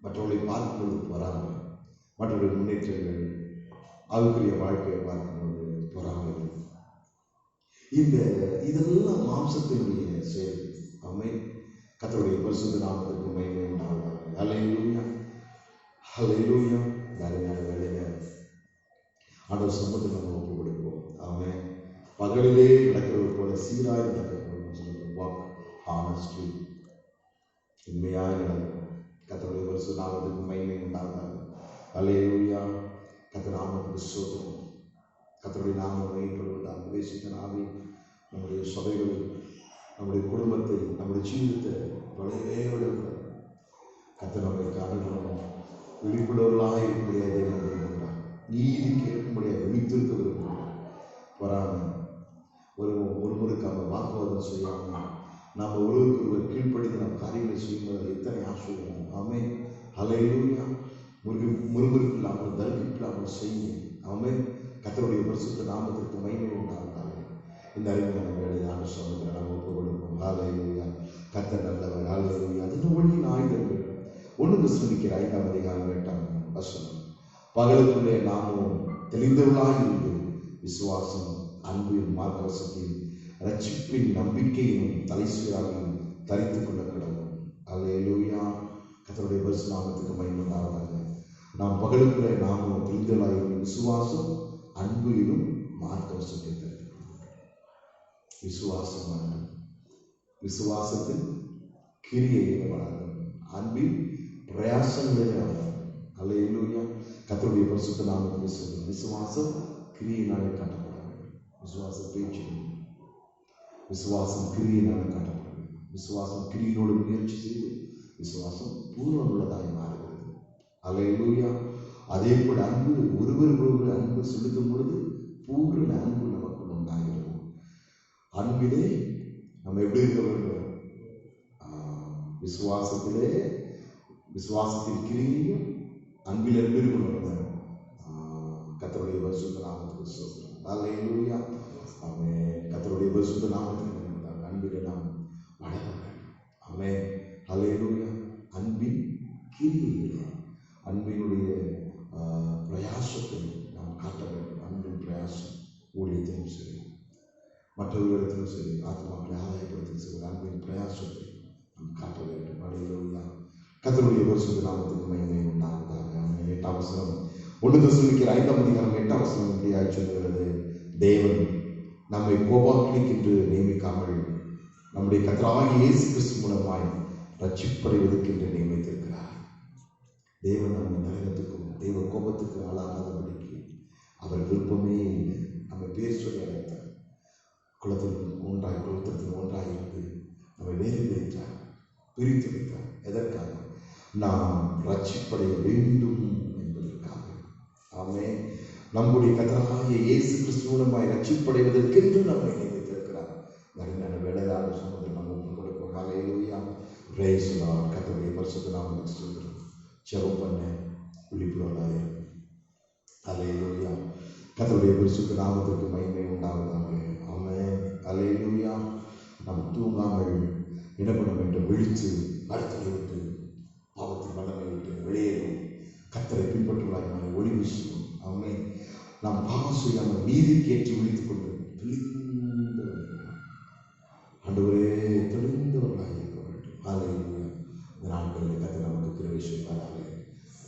மற்றவர்களை பார்க்கும்போது பொறாமை, மற்றவர்கள் முன்னேற்றங்கள், அவர்களுடைய வாழ்க்கையை பார்க்கும்போது பொறாமைகள், இதெல்லாம் மாம்சத்தினுடைய செயல். ஆமென். கர்த்தருடைய பரிசுத்த நாமத்திற்கு மகிமை உண்டாவதாக. அல்லேலூயா, அல்லேலூயா. அருமையான வேளையில ஆண்டவர் சமூகத்தில் நம்ம ஒப்பு கொடுப்போம். ஆமென். பகலிலே நடக்கிறது போல சீராய் நடக்கணும் சொல்லுவோம். வாக் ஹானஸ்ட்லி, உண்மையாக நடக்கும். கர்த்தருடைய பரிசுத்த நாமத்திற்கு மகிமை உண்டாவதாக. அல்லேலூயா. கர்த்தர் நாமத்துக்கு ஸ்தோத்திரம். கர்த்தருடைய நாமம் மகிமைப்படுவதாக. தேசித்த நாவி நம்முடைய சபைகளில், நம்முடைய குடும்பத்தை, நம்முடைய ஜீவிதத்தை பழைய கர்த்தர் நம்மளுக்கு அனுகூலம் விழிப்புள்ளவர்களாக இருக்கக்கூடிய தேவன் விரும்புகிறார். நீதி கேட்கும்படியாக விழித்திருக்க விரும்புகிறார். பொறாமை, ஒருவருக்காக வாக்குவாதம் செய்யாமல் நாம் ஒருவருக்கு கீழ்ப்படிந்து நாம் காரியங்களை செய்யும்போது எத்தனை ஆசீர்வாதம். ஆமென். அல்லேலூயா. முருகருக்கு இல்லாமல் தர்கிப்பு இல்லாமல் செய்யும். ஆமென். கர்த்தருடைய பரிசுத்த நாமத்திற்கு மகிமை உண்டாவதாக. இந்த அறிஞரான வேலையை ஆண்டு சமூகத்தில் நாம் ஒப்பு கொடுப்போம். அல்லேலூயா. கர்த்தர் நல்லவர். அல்லேலூயா. அதில் ஒளியின் ஆயுதங்கள் 1 தெசலோனிக்கேயர் 5:8 பகலுக்குள்ளே நாமும் தெளிந்தவர்களாய் இருந்து விசுவாசம், அன்பின் மார்க்கவசத்தையும் ரட்சிப்பின் நம்பிக்கையும் தலைசீராகவும் தரித்துக் கொள்ள கடவும். அல்லேலூயா. கர்த்தருடைய பரிசுத்த நாமத்துக்கு மகிமை உண்டாவதாக. நாம் பகலுக்குள்ளே நாமும் தெளிந்தவர்களாய் இருந்து விசுவாசம், அன்பிலும் மார்க்கவசத்தை தரித்துக் கொள்வோம். விசுவாசம், விசுவாசத்தின் கிரியைகளை வளர்க்கும், அன்பின் பிரயாசங்களை வளர்க்கும். அல்லேலூயா. கர்த்தருடைய பரிசுத்த நாமத்துக்கு சொல்லும். விசுவாசம் கிரியையினாலே காட்டப்பட வேண்டும். விசுவாச பேச்சு, விசுவாசம் கிரியையினாலே காட்டப்பட வேண்டும். விசுவாசம் கிரியினோடு முயற்சி செய்து விசுவாசம் பூர்ணம் உள்ளதாய் மாறுகிறது. அல்லேலூயா. அதே போல அன்பு, ஒருவருக்கொருவர் அன்பு செலுத்தும் பொழுது பூரண அன்பு நமக்கு உண்டாகிறது. அன்பிலே நம்ம எப்படி இருக்க வேண்டும்? விசுவாசத்திலே, விசுவாசத்தின் கிரியையும் அன்பில் எப்படி இருக்கணும்? கர்த்தருடைய பரிசுத்த நாமத்துக்கு ஸ்தோத்திரம். அல்லேலூயா. ஆமென். கர்த்தருடைய பரிசுத்த நாமத்துக்கு அன்பிலே நாம் வளர வேண்டும். ஆமென். அல்லேலூயா. அன்பின் கிரியையிலே, அன்பினுடைய பிரயாசத்தை நாம் காட்ட வேண்டும். அன்பின் பிரயாசம் ஊழியத்திலும் சரி, மற்றவர்களிடத்திலும் சரி, ஆத்மாக்களை ஆதாயப்படுத்தும் சரி, அன்பின் பிரயாசத்தை நாம் காட்ட வேண்டும். அல்லேலூயா. கர்த்தருடைய பரிசுத்த நாமத்துக்கு மகிமை உண்டாவதாக. ஆமென். 8ஆம் வசனம் 1 தெசலோனிக்கேயர் 5ஆம் அதிகாரம் 8ஆம் வசனம் இப்படியாய் சொல்கிறது, தேவன் நம்மை கோபாக்கினிக்கென்று நியமிக்காமல் நம்முடைய கர்த்தராகிய இயேசு கிறிஸ்து மூலமாய் ரட்சிப்படைவதற்கென்று நியமித்திருக்கிறார். தேவன் நம்ம நரகத்துக்கும் தேவ கோபத்துக்கு ஆளாகாதபடிக்கு அவர் விருப்பமே இல்லை. நம்ம பேர் சொல்லி அழைத்தார், குளத்திற்கு ஒன்றாய் இருந்து நம்மை வேறு பிரித்து வைத்தார். எதற்காக? நாம் ரட்சிப்படைய வேண்டும் என்பதற்காக. ஆமென். நம்முடைய கர்த்தராகிய இயேசு கிறிஸ்து மூலமாய் ரட்சிப்படைவதற்கென்று நம்மை நியமித்திருக்கிறார். நல்ல வேலையான சமுதிரம் நம்ம ஒப்புக் கொடுப்போம். ஹல்லேலூயா. Praise the lord. கர்த்தருடைய பரிசுத்த நாமத்துக்கு ஸ்தோத்திரம். ஜெபம் பண்ண விழிப்புள்ளவராக. ஹல்லேலூயா. கர்த்தருடைய பரிசுத்த நாமத்திற்கு மகிமை உண்டாவதாக. ஆமென். ஹல்லேலூயா. நாம் தூங்காமல் என்ன பண்ண வேண்டும்? விழித்து மரத்தை விட்டு பாவத்தின் வல்லமை விட்டு வெளியேறும். கர்த்தரை பின்பற்றுவதாய் நம்மை ஒளி வீசுவோம். ஆமென். நாம் பாவம் செய்யாமல் நீதிக்கேற்று விழித்துக் கொண்டு ஆண்டவரே தெளிந்தவர்களாக இருக்க வேண்டும். ஹல்லேலூயா. இந்த நாட்களில் கர்த்தர் நமக்கு கிருபை செய்வாராக.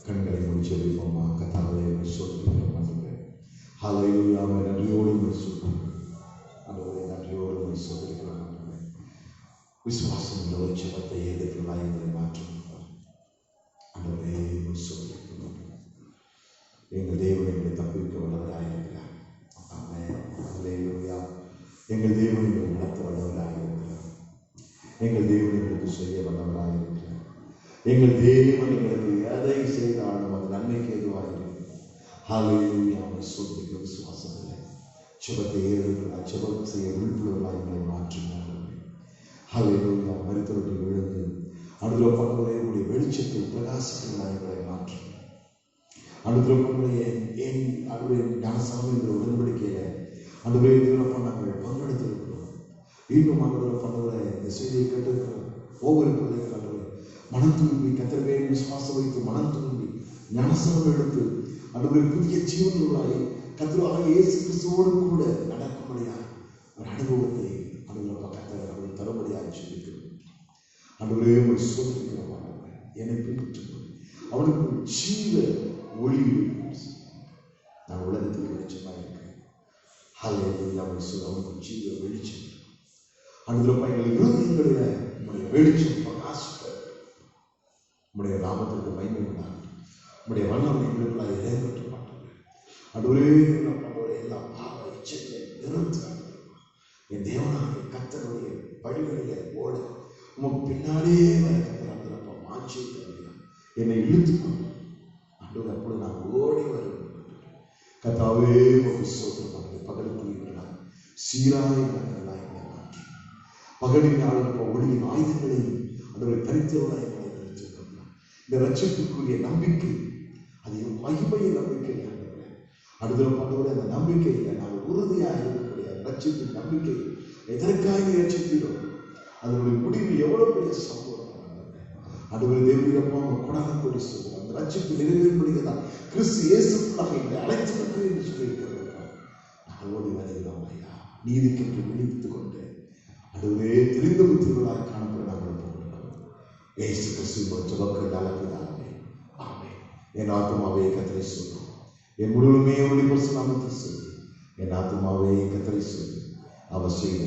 கண்களை மூடி ஜெபிப்போமா? கர்த்தாவே சொல்லுகிறோம் ஆண்டவரே. ஹல்லேலூயா. நன்றியோடு சொல்லுகிறோம் ஆண்டவரே, நன்றியோடு சொல்லுகிறோம் ஆண்டவரே. விசுவாசம் உள்ள ஒரு ஜெபத்தை ஏற்றுக்கொள்ளாய் எங்களை மாற்றும் ஆண்டவரே. சொல்லுகிறோம் எங்கள் தேவன் எங்களை தப்பிக்க வல்லவராக இருக்கிறார். ஆமென். ஹல்லேலூயா. எங்கள் தேவன் எங்களை நடத்த வல்லவராக இருக்கிறார். எங்கள் தேவன் எங்களுக்கு செய்ய வல்லவராக இருக்கிறார். எங்கள் தேவன் எங்களுக்கு எதை செய்தாலும் அது நன்மைக்கு எதுவாக இருக்கிறது. ஹல்லேலூயா. சொல்லுகிற விசுவாசம் இல்லை. ஜெபத்தை ஏற்றுக்கொள்ள ஜெபம் செய்ய விழிப்புள்ளவர்களாக எங்களை மாற்றினார். ஹல்லேலூயா. மரித்தவர்கள் விழுந்து அனுதிரப்பட்டவரே உடைய வெளிச்சத்தில் பிரகாசிக்கிறவர்களாக எங்களை மாற்றும். அனுதிரப்படைய அனுடைய ஞானசாமிங்கிற உடன்படிக்கையில அனுடைய நாங்கள் பங்கெடுத்திருக்கிறோம். இன்னும் அனுதிரப்பட்டவரை இந்த செய்தியை கேட்டிருக்கிறோம். ஒவ்வொரு பிள்ளைகள் மனம் தூண்டி கர்த்தர் மேல் விசுவாசம் வைத்து மனம் தூண்டி ஞானசானம் எடுத்து அனுடைய புதிய ஜீவன்களாய் கர்த்தராகிய இயேசு கிறிஸ்துவோடு கூட நடக்கும்படியாய் ஒரு அனுபவத்தை அனுதிரப்ப கர்த்தர் அவர்கள் தரும்படியாக சொல்லியிருக்கிறோம். அன்றுவரே ஒரு சொல்லிக்கிறோம். என்னை பின்பற்று. அவனுக்கு ஜீவ ஒளி. நான் உலகத்துக்கு வெளிச்சமாக இருக்கிறேன். ஹல்லேலூயா. அவனுக்கு ஜீவ வெளிச்சம். அன்றுவரப்பா எங்கள் இருதயங்களில் உம்முடைய வெளிச்சம் பிரகாசிக்க உம்முடைய நாமத்திற்கு மகிமை உண்டாகட்டும். உம்முடைய வல்லமை எங்களுக்குள்ளாக இறைப்பற்ற மாட்டாங்க. அன்றுவரே எல்லா பாவ இச்சைகளை நிறுத்த என் தேவனாகிய கர்த்தருடைய வழிகளிலே ஓட உமக்கு பின்னாலே வரப்பா மாற்றி என்னை இழுத்துக்கொண்டு அன்று அப்பொழுது நான் ஓடி வருவேன். கர்த்தாவே உமக்கு ஸ்தோத்திரம். பகலுக்குரியவர்களாய் சீராய் எங்களை மாற்றி பகலின் ஆளுநர் ஒளியின் ஆயுதங்களையும் அன்றைய தரித்தவர்களாய் எங்களை நிறுத்திருக்கிறார். இந்த ரட்சிப்புக்குரிய நம்பிக்கை அது மகிமையின் நம்பிக்கை. அடுத்த பண்ணவரை அந்த நம்பிக்கையில் நாங்கள் உறுதியாக இருக்கக்கூடிய ரட்சிப்பின் நம்பிக்கை எதற்காக ரட்சிக்கிறோம்? அதனுடைய முடிவு எவ்வளவு பெரிய சம்பவம். அடுத்த தேவனிடப்பா கொடான கொடி சொல்லுவோம். அந்த ரட்சிப்பு நிறைவேறும்படிதான் கிறிஸ்து இயேசுக்குள்ளாக எங்களை அழைத்திருக்கிறேன் என்று சொல்லியிருக்கிறார். நாங்கள் ஓடி வருகிறோம் ஐயா. நீதிக்கென்று விழித்துக் கொண்டு அதுவே தெரிந்த புத்திரர்களாக காணப்பட நாங்கள் போகிறோம். இயேசு கிறிஸ்து ஜெபக்களால் பிதாவே ஆமென். என் ஆத்துமாவே கர்த்தரை சொல்லு. என் முழுவதுமே அவருடைய பரிசுத்த நாமத்தை சொல்லு. என் ஆத்துமாவே கர்த்தரை சொல்லு. அவர் செய்த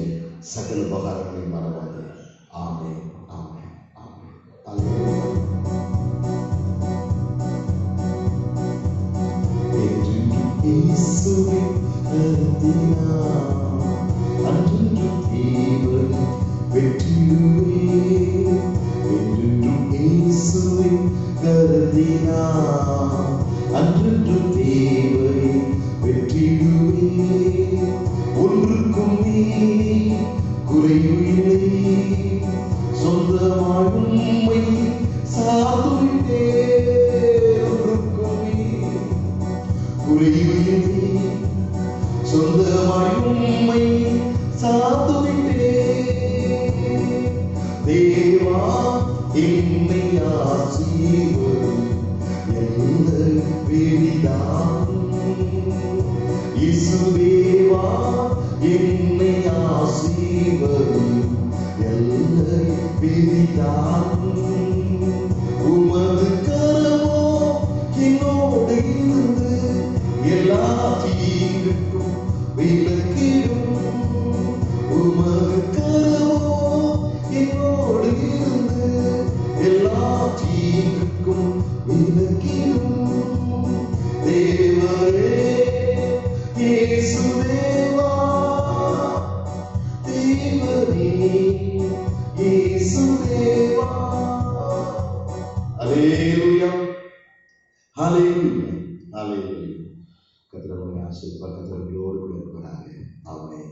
சகல உபகாரங்களை மறவாதே. ஆமென். ஆமென். ஆமென். அல்லேலூயா. இயேசுவின் கரத்தினால் அன்றும் தீவை வெற்றியுமே. என்றும் இயேசுவின் கரத்தினால் அன்றும் தீவை வெற்றியுமே. ஒன்றுக்கும் நீ குறைவில்லை. சொந்தமாய் உம்மை சார்ந்துவிட்டே. ஒன்றுக்கும் நீ குறைவில்லை. சொந்தமாய் உம்மை சார்ந்துவிட்டே. தேவா என்னை ஆசீர்வதி. எல்லை பெரிதாம். இயேசுவேவா என்னை ஆசீர்வதி. எல்லை பெரிதாம். உமது கரமோ என்னோடு இருந்து எல்லா தீங்குக்கும் விலக்கிடும். உமது கரமோ என்னோடு இருந்து எல்லா தீங்குக்கும் விலக்கிடும். தேவரே இயேசுவேவா, தேவரே இயேசுவேவா. ஹல்லேலூயா, ஹல்லேலூயா, ஹல்லேலூயா. கர்த்தர் உங்களை ஆசீர்வதிப்பார். கர்த்தர் உங்களோடு கூட இருப்பாராக. ஆமென்.